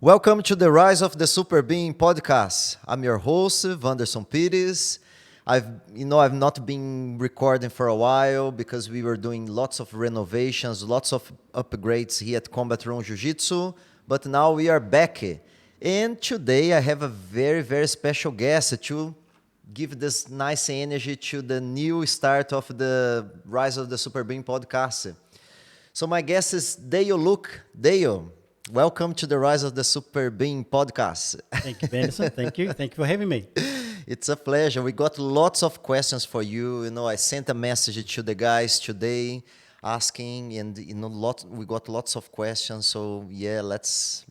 Welcome to the Rise of the Super Being podcast. I'm your host, Vanderson Pires. I've not been recording for a while because we were doing lots of renovations, lots of upgrades here at Combat Room Jiu-Jitsu, but now we are back. And today I have a very, very special guest to give this nice energy to the new start of the Rise of the Super Being podcast. So my guest is Dale Luke. Dale, welcome to the Rise of the Super Being podcast. Thank you, Vanderson. Thank you. Thank you for having me. It's a pleasure. We got lots of questions for you. I sent a message to the guys today asking, and we got lots of questions. So yeah, let's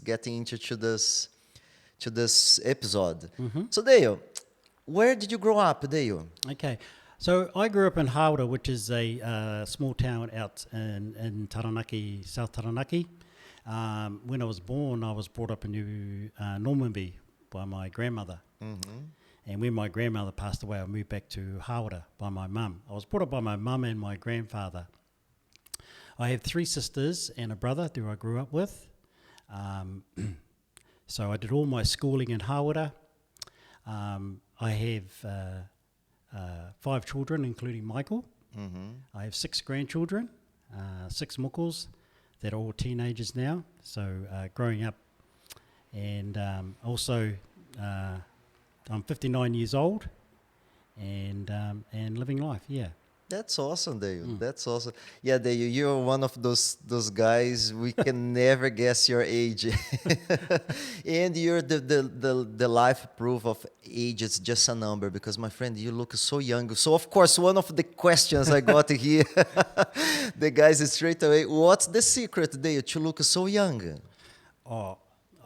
get into this episode. Mm-hmm. So Dale, where did you grow up, Dale? Okay. So I grew up in Hawera, which is a small town out in Taranaki, South Taranaki. When I was born, I was brought up in New Normanby by my grandmother. Mm-hmm. And when my grandmother passed away, I moved back to Hawera by my mum. I was brought up by my mum and my grandfather. I have 3 sisters and a brother who I grew up with. So I did all my schooling in Hawera. I have 5 children, including Michael. Mm-hmm. I have 6 grandchildren, 6 mukos that are all teenagers now. So growing up, and also I'm 59 years old, and living life. Yeah. That's awesome, Dale. That's awesome. Yeah, Dale, you're one of those guys we can never guess your age, and you're the life proof of age. It's just a number because, my friend, you look so young. So of course, one of the questions I got here, the guys straight away. What's the secret, Dale, to look so young? Oh,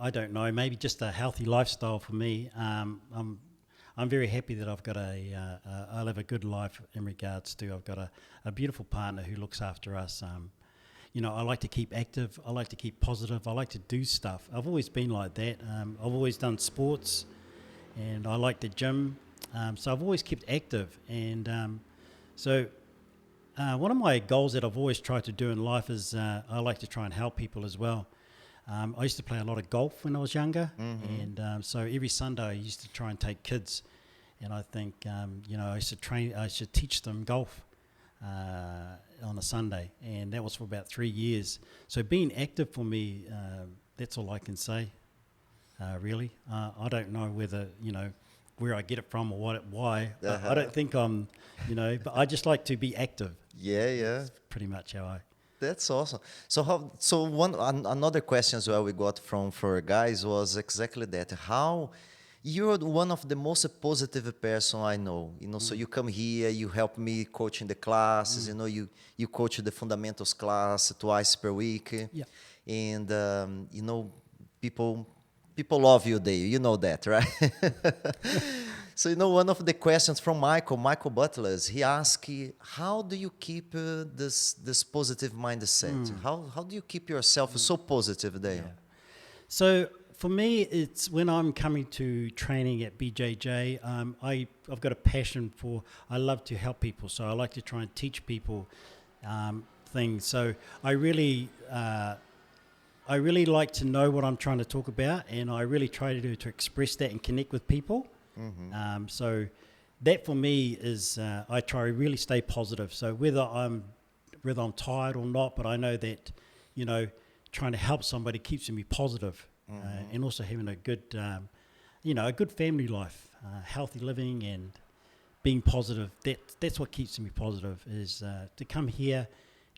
I don't know. Maybe just a healthy lifestyle for me. I'm very happy that I've got I live a good life in regards to I've got a beautiful partner who looks after us. I like to keep active. I like to keep positive. I like to do stuff. I've always been like that. I've always done sports, and I like the gym. So I've always kept active. And one of my goals that I've always tried to do in life is I like to try and help people as well. I used to play a lot of golf when I was younger, and so every Sunday I used to try and take kids, and I think I should teach them golf on a Sunday, and that was for about 3 years. So being active for me, that's all I can say. Really, I don't know where I get it from or why. Uh-huh. I don't think I'm, but I just like to be active. Yeah. That's pretty much how I. That's awesome. Another question as well we got for guys was exactly that. How you're one of the most positive person I know. So you come here, you help me coaching the classes. You coach the fundamentals class twice per week. Yeah. And people love you there. You know that, right? So, one of the questions from Michael Butlers, he asked, how do you keep this positive mindset? How do you keep yourself so positive there? Yeah. So for me, it's when I'm coming to training at BJJ, I've got a passion I love to help people. So I like to try and teach people things. So I really like to know what I'm trying to talk about, and I really try to express that and connect with people. Mm-hmm. So that for me is I try to really stay positive. So whether I'm tired or not, but I know that trying to help somebody keeps me positive, and also having a good a good family life, healthy living, and being positive. That's what keeps me positive. Is to come here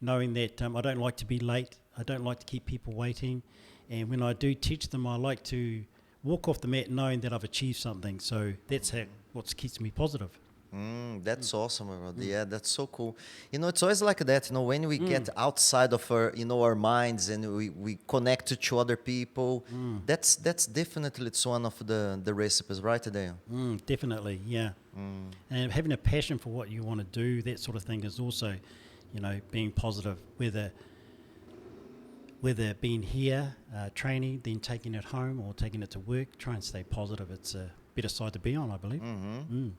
knowing that I don't like to be late. I don't like to keep people waiting, and when I do teach them, I like to walk off the mat knowing that I've achieved something. So that's what keeps me positive. That's awesome. Yeah, that's so cool. It's always like that. When we get outside of our minds and we connect to other people, that's definitely it's one of the recipes, right, there. Definitely, yeah. And having a passion for what you want to do, that sort of thing, is also, being positive. Whether being here, training, then taking it home or taking it to work, try and stay positive. It's a better side to be on, I believe.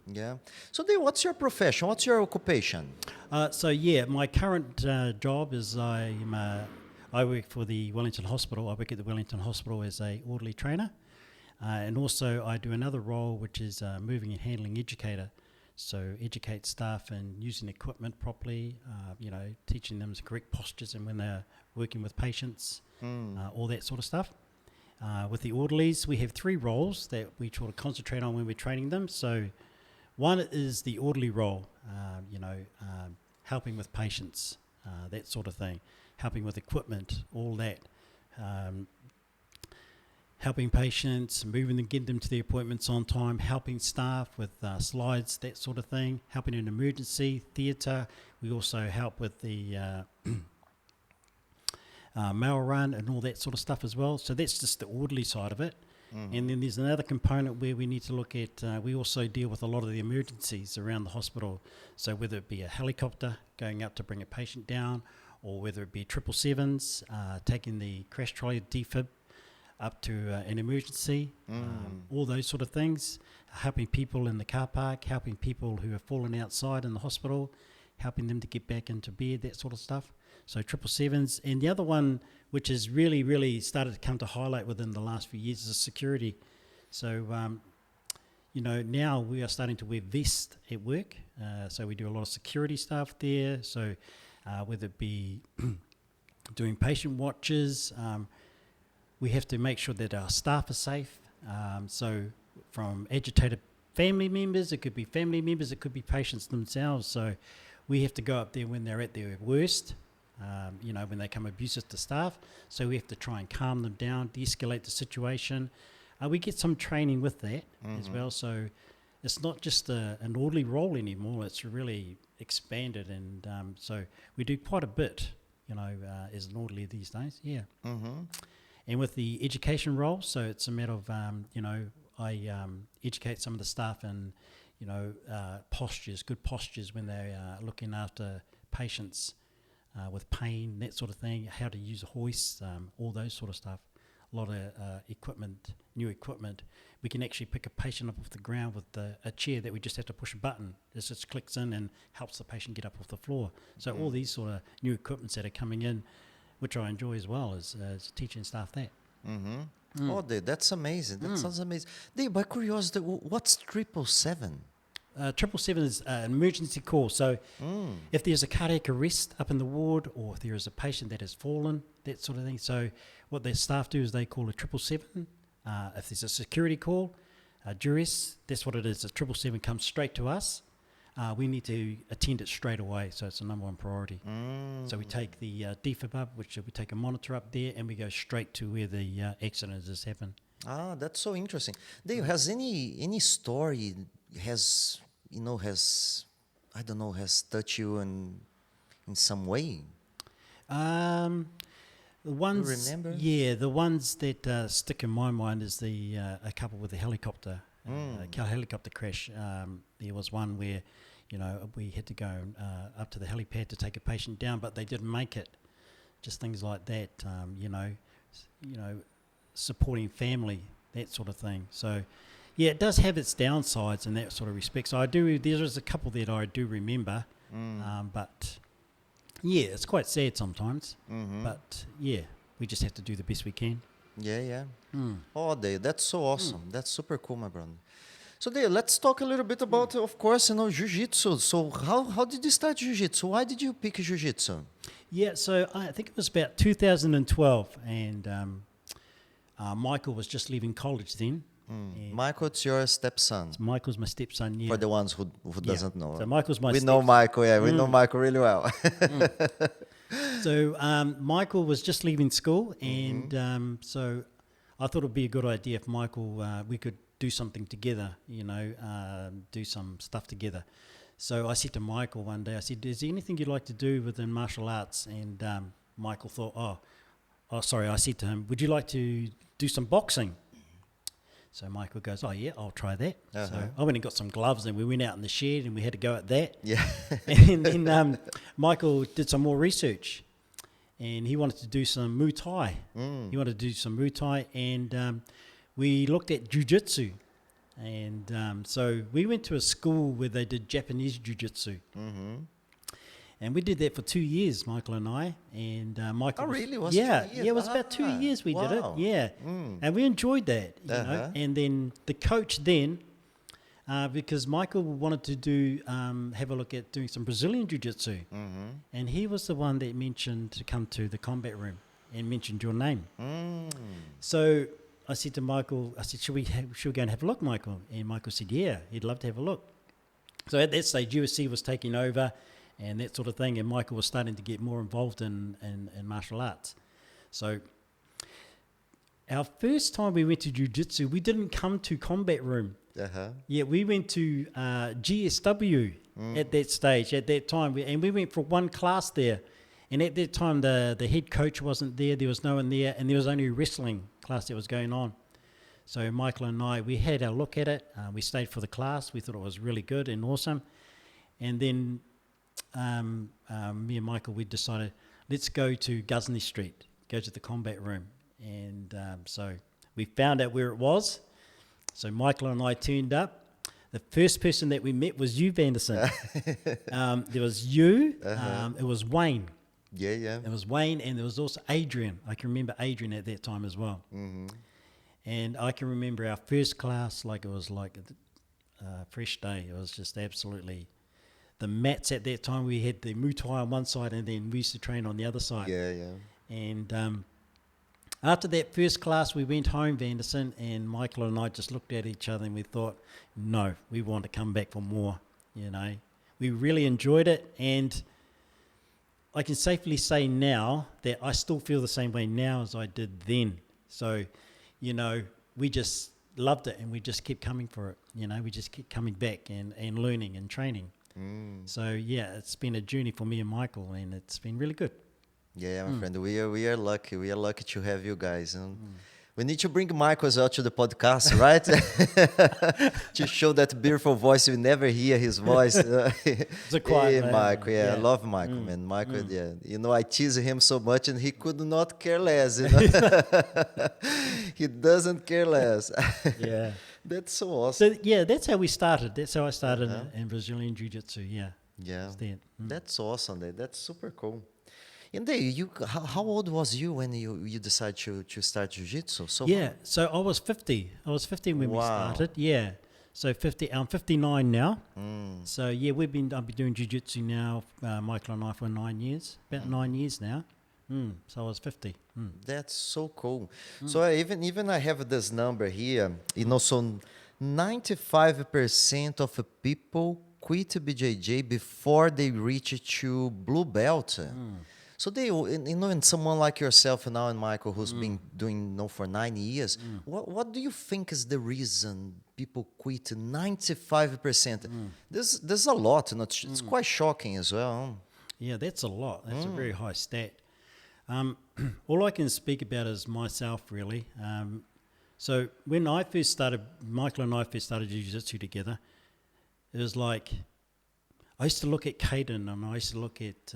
Yeah. So then what's your profession? What's your occupation? My current job is I I work for the Wellington Hospital. I work at the Wellington Hospital as a orderly trainer. And also I do another role, which is moving and handling educator. So educate staff in using equipment properly, teaching them the correct postures and when they're working with patients, all that sort of stuff. With the orderlies, we have 3 roles that we try to concentrate on when we're training them. So one is the orderly role, helping with patients, that sort of thing, helping with equipment, all that. Helping patients, moving them, getting them to their appointments on time, helping staff with slides, that sort of thing, helping in emergency, theatre. We also help with the mail run and all that sort of stuff as well. So that's just the orderly side of it. And then there's another component where we need to look at, we also deal with a lot of the emergencies around the hospital. So whether it be a helicopter going up to bring a patient down, or whether it be 777s, taking the crash trolley defib up to an emergency, all those sort of things, helping people in the car park, helping people who have fallen outside in the hospital, helping them to get back into bed, that sort of stuff. So 777s. And the other one, which has really, really started to come to highlight within the last few years, is security. So, now we are starting to wear vests at work. So we do a lot of security stuff there. So whether it be doing patient watches, we have to make sure that our staff are safe. So from agitated family members, it could be family members, it could be patients themselves. So we have to go up there when they're at their worst, when they come abusive to staff. So we have to try and calm them down, de-escalate the situation. We get some training with that as well. So it's not just an orderly role anymore. It's really expanded. And so we do quite a bit, as an orderly these days. Yeah. And with the education role, so it's a matter of, I educate some of the staff in, postures, good postures when they're looking after patients with pain, that sort of thing, how to use a hoist, all those sort of stuff. A lot of equipment, new equipment. We can actually pick a patient up off the ground with a chair that we just have to push a button. It just clicks in and helps the patient get up off the floor. So all these sort of new equipments that are coming in, which I enjoy as well as teaching staff that. Oh, dude, that's amazing. That sounds amazing. Dude, by curiosity, what's 777? 777 is an emergency call. So if there's a cardiac arrest up in the ward, or if there is a patient that has fallen, that sort of thing. So what their staff do is they call a 777. If there's a security call, duress, that's what it is. A 777 comes straight to us. We need to attend it straight away, so it's the number one priority. So we take the defib up, which we take a monitor up there, and we go straight to where the accident has happened. Ah, that's so interesting. Dave, has any story has touched you in some way? The ones, remember? Yeah, the ones that stick in my mind is a couple with the helicopter, helicopter crash. There was one where, we had to go up to the helipad to take a patient down, but they didn't make it. Just things like that, supporting family, that sort of thing. So, yeah, it does have its downsides in that sort of respect. So there's a couple that I do remember, but yeah, it's quite sad sometimes. But yeah, we just have to do the best we can. Yeah. Oh, Dave, that's so awesome. That's super cool, my brother. So, Dave, let's talk a little bit about, of course, jiu-jitsu. So, how did you start jiu-jitsu? Why did you pick jiu-jitsu? Yeah, so I think it was about 2012, and Michael was just leaving college then. Michael, it's your stepson. Michael's my stepson, yeah. For the ones who doesn't know. So Michael's my stepson. We know Michael, yeah. We know Michael really well. So Michael was just leaving school, and so I thought it would be a good idea if Michael, we could do something together, do some stuff together. So I said to Michael one day, I said, is there anything you'd like to do within martial arts? And Michael thought, I said to him, would you like to do some boxing? So Michael goes, oh, yeah, I'll try that. So I went and got some gloves, and we went out in the shed, and we had to go at that. Yeah. And then Michael did some more research, and he wanted to do some Muay Thai. He wanted to do some Muay Thai, and we looked at jiu-jitsu. And so we went to a school where they did Japanese jiu-jitsu. And we did that for 2 years, Michael and I. And Michael, Oh, really? Was yeah, 2 years? yeah, it was about 2 years we did it. Wow. Yeah, and we enjoyed that, you know. Uh-huh. And then the coach then, because Michael wanted to do have a look at doing some Brazilian jiu-jitsu, and he was the one that mentioned to come to the combat room and mentioned your name. So I said to Michael, I said, should we go and have a look, Michael? And Michael said, yeah, he'd love to have a look. So at that stage, USC was taking over and that sort of thing, and Michael was starting to get more involved in martial arts. So our first time we went to jiu-jitsu, we didn't come to combat room. Uh-huh. Yeah, we went to GSW at that stage, at that time, and we went for one class there. And at that time, the head coach wasn't there was no one there, and there was only a wrestling class that was going on. So Michael and I, we had our look at it. We stayed for the class. We thought it was really good and awesome. And then me and Michael, we decided, let's go to Ghuzney Street, go to the combat room. And so we found out where it was. So Michael and I turned up. The first person that we met was you, Vanderson. There was you. It was Wayne. Yeah. It was Wayne, and there was also Adrian. I can remember Adrian at that time as well. And I can remember our first class, like it was like a fresh day. It was just absolutely... The mats at that time, we had the Muay Thai on one side, and then we used to train on the other side. Yeah. And after that first class, we went home, Vanderson, and Michael and I just looked at each other and we thought, no, we want to come back for more, you know. We really enjoyed it, and I can safely say now that I still feel the same way now as I did then. So, you know, we just loved it, and we just kept coming for it. You know, we just kept coming back and learning and training. So, yeah, it's been a journey for me and Michael, and it's been really good. Yeah, my friend, we are lucky. We are lucky to have you guys. And we need to bring Michael as well to the podcast, right? To show that beautiful voice. We never hear his voice. It's a quiet man. Michael. Yeah, I love Michael, man. Michael, yeah. You know, I tease him so much, and he could not care less. You know? He doesn't care less. Yeah. That's so awesome. So, yeah, that's how we started. That's how I started in Brazilian Jiu-Jitsu, yeah. Yeah. That's That's awesome. That's super cool. And how old was you when you decided to start jiu-jitsu? So I was 50. I was 50 when we started. Yeah. So 50. I'm 59 now. So yeah, I've been doing jiu-jitsu now, Michael and I, for 9 years. About 9 years now. So I was 50. That's so cool. So even I have this number here. You know, so 95% of people quit BJJ before they reach to blue belt. So and someone like yourself now and Michael, who's been doing for 9 years, what do you think is the reason people quit 95%? There's a lot, and it's quite shocking as well. Yeah, that's a lot. That's a very high stat. All I can speak about is myself, really. So when Michael and I first started jiu-jitsu together, it was like, I used to look at Caden, and I used to look at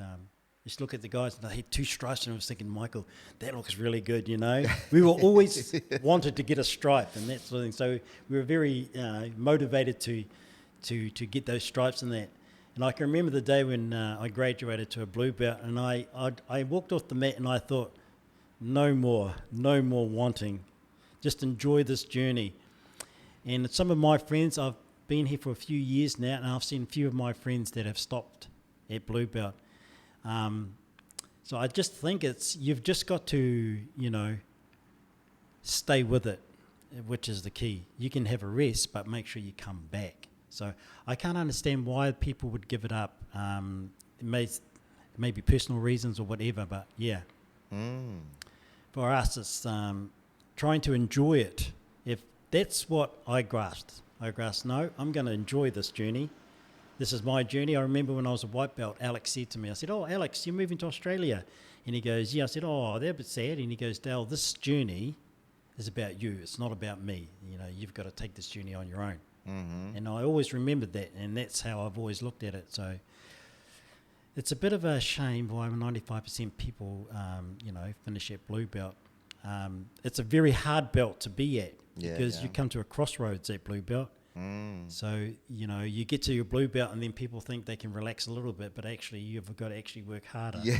the guys, and they had 2 stripes, and I was thinking, Michael, that looks really good, you know. We were always wanted to get a stripe and that sort of thing. So we were very motivated to get those stripes and that. And I can remember the day when I graduated to a blue belt, and I walked off the mat and I thought, no more wanting. Just enjoy this journey. And some of my friends, I've been here for a few years now, and I've seen a few of my friends that have stopped at blue belt. So I just think you've just got to, you know, stay with it, which is the key. You can have a rest, but make sure you come back. So I can't understand why people would give it up. It may be personal reasons or whatever, but yeah. For us, it's trying to enjoy it. If that's what I grasped, no, I'm going to enjoy this journey. This is my journey. I remember when I was a white belt, Alex said to me, I said, oh, Alex, you're moving to Australia. And he goes, yeah. I said, oh, they're a bit sad. And he goes, Dale, this journey is about you. It's not about me. You know, you've got to take this journey on your own. And I always remembered that, and that's how I've always looked at it. So it's a bit of a shame why 95% people, you know, finish at blue belt. It's a very hard belt to be at because you come to a crossroads at blue belt. So, you know, you get to your blue belt and then people think they can relax a little bit, but actually you've got to actually work harder. Yeah.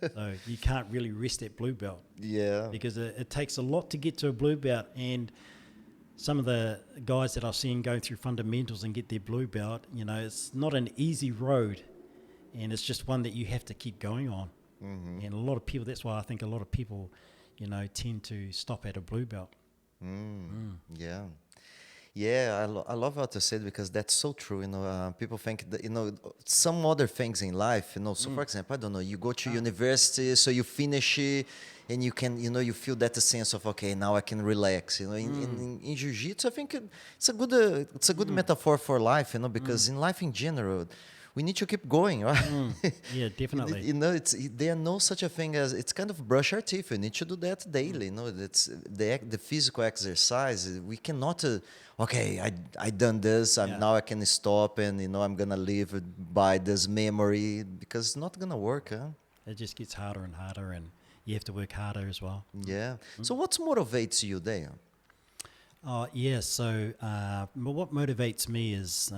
So you can't really rest at blue belt. Yeah. Because it takes a lot to get to a blue belt. And some of the guys that I've seen go through fundamentals and get their blue belt, you know, it's not an easy road. And it's just one that you have to keep going on. Mm-hmm. And a lot of people, that's why I think a lot of people, you know, tend to stop at a blue belt. Yeah. Yeah, I love what you said because that's so true. You know, people think that, you know, some other things in life, you know, so for example, I don't know, you go to university, so you finish and you can, you know, you feel that sense of, okay, now I can relax. You know, in jiu-jitsu, I think it's a good metaphor for life, you know, because in life in general, we need to keep going, right? Yeah, definitely. You know, there no such a thing as, it's kind of brush our teeth. We need to do that daily. You know, it's the physical exercise. We cannot, okay, I done this. Now I can stop and, you know, I'm gonna live by this memory because it's not gonna work, huh? It just gets harder and harder, and you have to work harder as well. Yeah. So what motivates you there? Yeah. So what motivates me is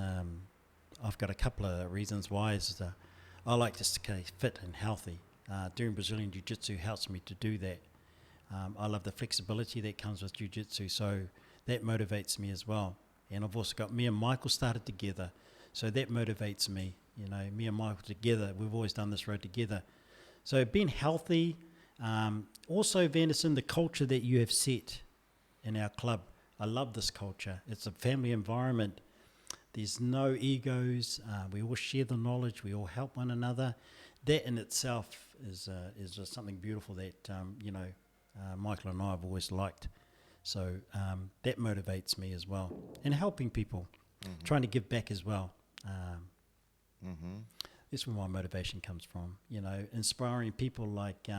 I've got a couple of reasons why. Is I like to stay fit and healthy. Doing Brazilian Jiu-Jitsu helps me to do that. I love the flexibility that comes with Jiu-Jitsu, so that motivates me as well. And I've also got me and Michael started together, so that motivates me. You know, me and Michael together, we've always done this road together. So being healthy, also Vanderson, the culture that you have set in our club. I love this culture. It's a family environment. There's no egos. We all share the knowledge. We all help one another. That in itself is just something beautiful that you know, Michael and I have always liked. So that motivates me as well. And helping people, trying to give back as well. That's where my motivation comes from. You know, inspiring people like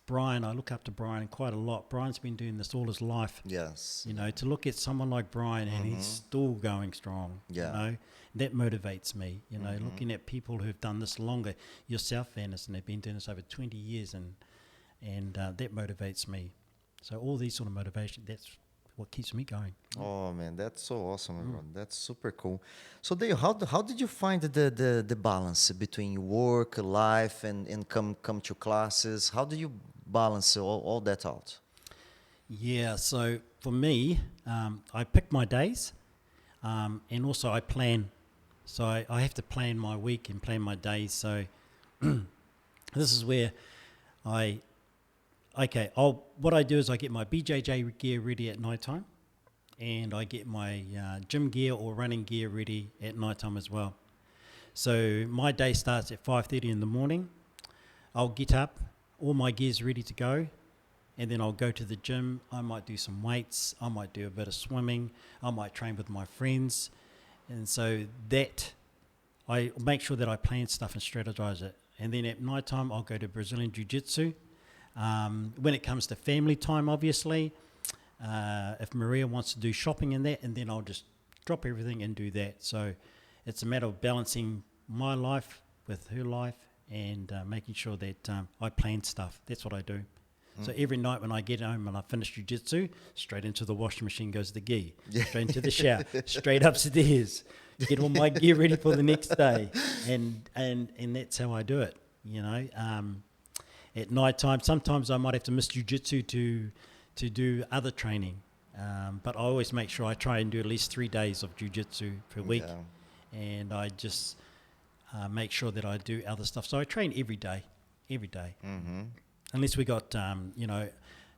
Brian. I look up to Brian quite a lot. Brian's been doing this all his life. Yes. You know, to look at someone like Brian and he's still going strong. Yeah. You know, that motivates me. You know, looking at people who've done this longer. Yourself, Vanderson, have been doing this over 20 years, and that motivates me. So all these sort of motivation, that's what keeps me going. Oh man, that's so awesome, everyone. That's super cool. So Dale, how did you find the balance between work, life, and come to classes? How do you balance all that out? Yeah, so for me, I pick my days, and also I plan. So I have to plan my week and plan my days. So this is where what I do is I get my BJJ gear ready at nighttime, and I get my gym gear or running gear ready at nighttime as well. So my day starts at 5:30 in the morning. I'll get up, all my gear's ready to go, and then I'll go to the gym. I might do some weights. I might do a bit of swimming. I might train with my friends. And so that, I make sure that I plan stuff and strategize it. And then at nighttime, I'll go to Brazilian Jiu-Jitsu. When it comes to family time, obviously, if Maria wants to do shopping and that, and then I'll just drop everything and do that. So it's a matter of balancing my life with her life and making sure that I plan stuff. That's what I do. So every night when I get home and I finish jiu-jitsu, straight into the washing machine goes the gi. Straight into the shower, straight upstairs, get all my gear ready for the next day. And that's how I do it, you know. At night time, sometimes I might have to miss jiu-jitsu to do other training. But I always make sure I try and do at least 3 days of jiu-jitsu per week. Yeah. And I just make sure that I do other stuff. So I train every day. Unless we got, you know,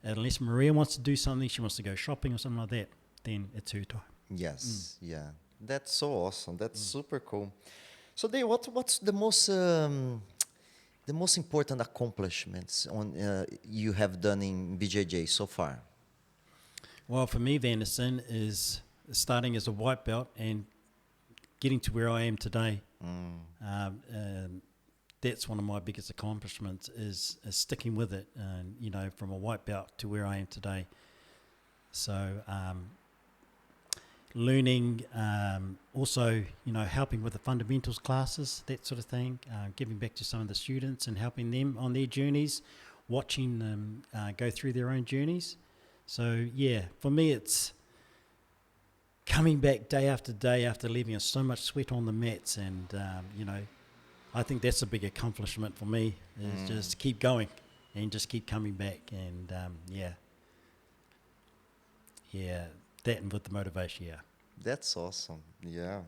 unless Maria wants to do something, she wants to go shopping or something like that, then it's her time. Yes, yeah. That's so awesome. That's super cool. So Dave, what's the most important accomplishments you have done in BJJ so far? Well, for me, Vanderson, is starting as a white belt and getting to where I am today. That's one of my biggest accomplishments is sticking with it, and you know, from a white belt to where I am today. So learning, also, you know, helping with the fundamentals classes, that sort of thing, giving back to some of the students and helping them on their journeys, watching them go through their own journeys. So yeah, for me, it's coming back day after leaving us so much sweat on the mats, and I think that's a big accomplishment for me, is just keep going and just keep coming back, and that and with the motivation, That's awesome. Yeah.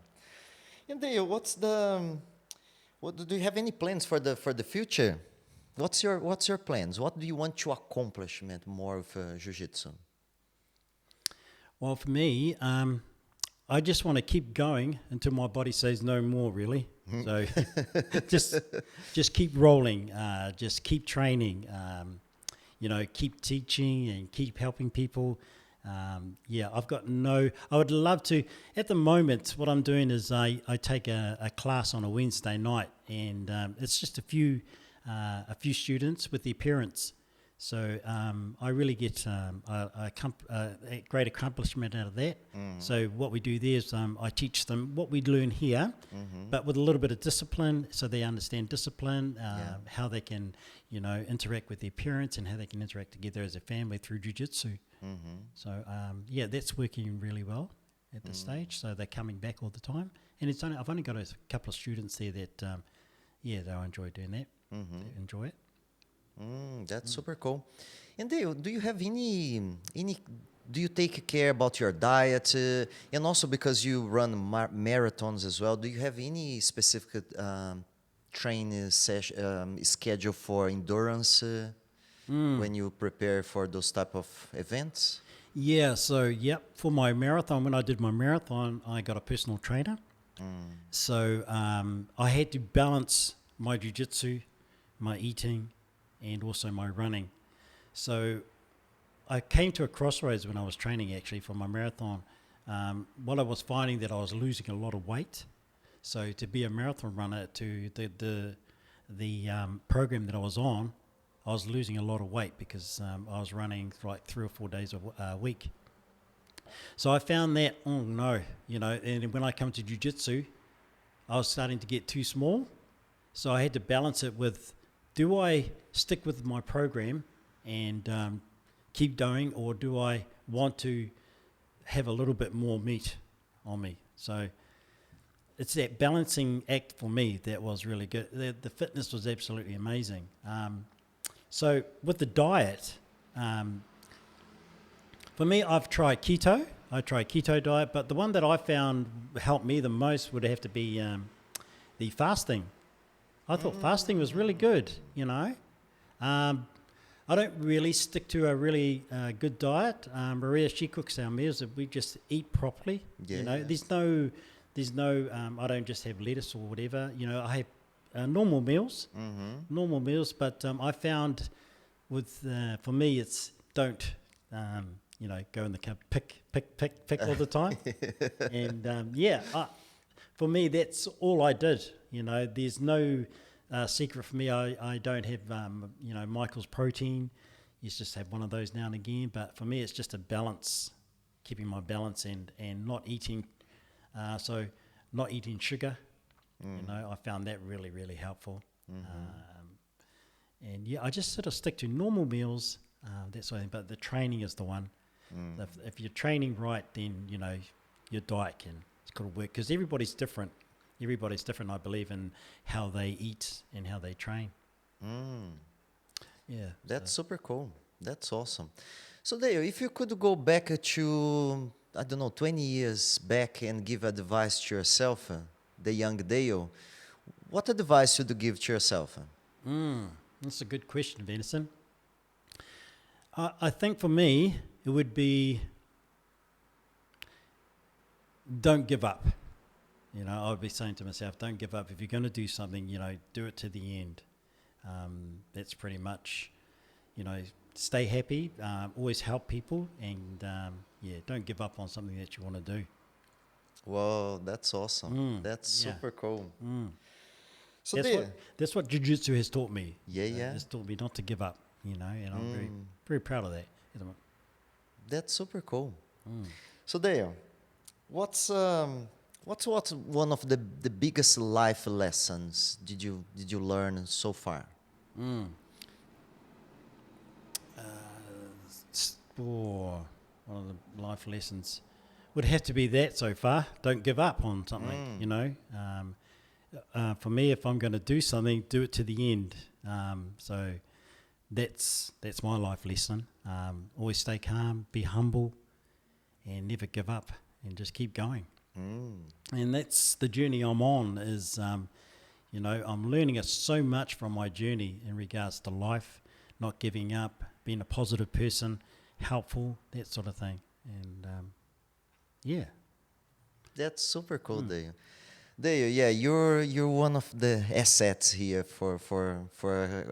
And Dale, what do you have any plans for the future? What's your plans? What do you want to accomplish more with jiu-jitsu? Well, for me, I just want to keep going until my body says no more, really. So just keep rolling, just keep training, keep teaching and keep helping people. I would love to. At the moment, what I'm doing is I take a class on a Wednesday night, and it's just a few students with their parents. So I really get a great accomplishment out of that. So what we do there is I teach them what we learn here, but with a little bit of discipline, so they understand discipline, how they can, interact with their parents, and how they can interact together as a family through jiu-jitsu. So that's working really well at this stage. So they're coming back all the time, and I've only got a couple of students there that they'll enjoy doing that. They enjoy it. That's super cool. And Dale, do you have any? Do you take care about your diet, and also because you run marathons as well? Do you have any specific training schedule for endurance when you prepare for those type of events? Yeah. So for my marathon, when I did my marathon, I got a personal trainer. So I had to balance my jiu-jitsu, my eating, and also my running. So I came to a crossroads when I was training, actually, for my marathon. What I was finding that I was losing a lot of weight. So to be a marathon runner, to the program that I was on, I was losing a lot of weight because I was running like 3 or 4 days a week. So I found that, and when I come to jiu-jitsu, I was starting to get too small. So I had to balance it with, do I stick with my program and keep going, or do I want to have a little bit more meat on me? So it's that balancing act for me that was really good. The fitness was absolutely amazing. So with the diet, for me, I've tried keto. I tried keto diet, but the one that I found helped me the most would have to be the fasting. I thought fasting was really good, I don't really stick to a really good diet. Maria, she cooks our meals. We just eat properly. There's no. I don't just have lettuce or whatever. I have normal meals, But I found for me, it's don't go in the cup, pick all the time. And for me, that's all I did. There's no secret for me. I don't have Michael's protein. You just have one of those now and again. But for me, it's just a balance, keeping my balance and not eating. So not eating sugar. I found that really, really helpful. I just sort of stick to normal meals. That's what I think. But the training is the one. If you're training right, then your diet it's got to work, because everybody's different. Everybody's different, I believe, in how they eat and how they train. Yeah. That's super cool. That's awesome. So Dale, if you could go back to, 20 years back and give advice to yourself, the young Dale, what advice would you give to yourself? That's a good question, Vanderson. I think for me, it would be, don't give up. I would be saying to myself, don't give up. If you're going to do something, do it to the end. That's pretty much, stay happy, always help people, and don't give up on something that you want to do. Wow, that's awesome. That's super cool. So that's what jiu-jitsu has taught me. It's taught me not to give up, and I'm very, very proud of that. That's super cool. So Dale, what's one of the biggest life lessons did you learn so far? One of the life lessons would have to be that so far. Don't give up on something, you know. For me, if I'm going to do something, do it to the end. So that's my life lesson. Always stay calm, be humble, and never give up, and just keep going. And that's the journey I'm on. Is you know, I'm learning so much from my journey in regards to life, not giving up, being a positive person, helpful, that sort of thing. And yeah. That's super cool, Dale. Dale, yeah, you're one of the assets here for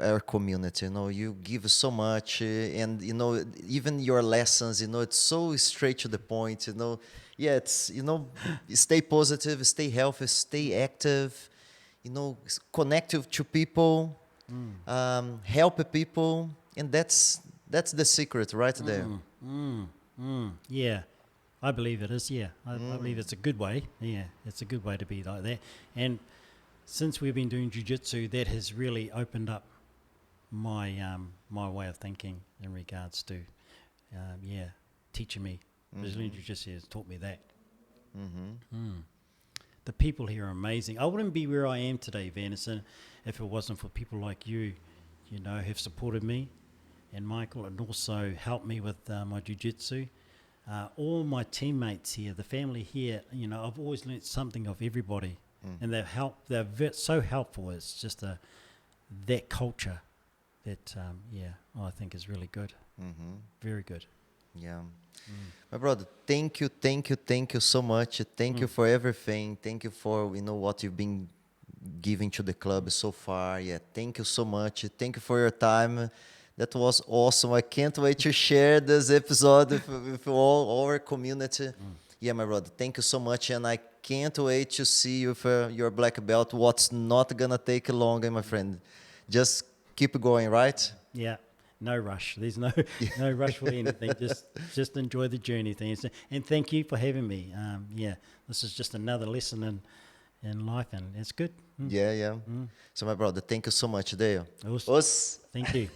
our community. You know, you give so much, and you know, even your lessons. You know, it's so straight to the point. You know, yeah, it's, you know, stay positive, stay healthy, stay active. You know, connect to people, help people, and that's the secret right there. Yeah, I believe it is. Yeah, I believe it's a good way. Yeah, it's a good way to be like that. And since we've been doing jiu-jitsu, that has really opened up my my way of thinking in regards to teaching me. Brazilian jiu-jitsu has taught me that. The people here are amazing. I wouldn't be where I am today, Vanderson, if it wasn't for people like you, you know, who've supported me, and Michael, and also helped me with my jiu-jitsu. All my teammates here, the family here, you know, I've always learnt something of everybody, and they're so helpful. It's just that culture that, I think is really good. Very good. Yeah. My brother, thank you so much. Thank you for everything. Thank you for, you know, what you've been giving to the club so far. Yeah, thank you so much. Thank you for your time. That was awesome. I can't wait to share this episode with all our community. Yeah, my brother, thank you so much. And I can't wait to see you for your black belt. What's not going to take long, my friend. Just keep going, right? Yeah. No rush. There's no rush for anything. Just enjoy the journey things. And thank you for having me. This is just another lesson in life, and it's good. Yeah. So, my brother, thank you so much, Dale. Thank you.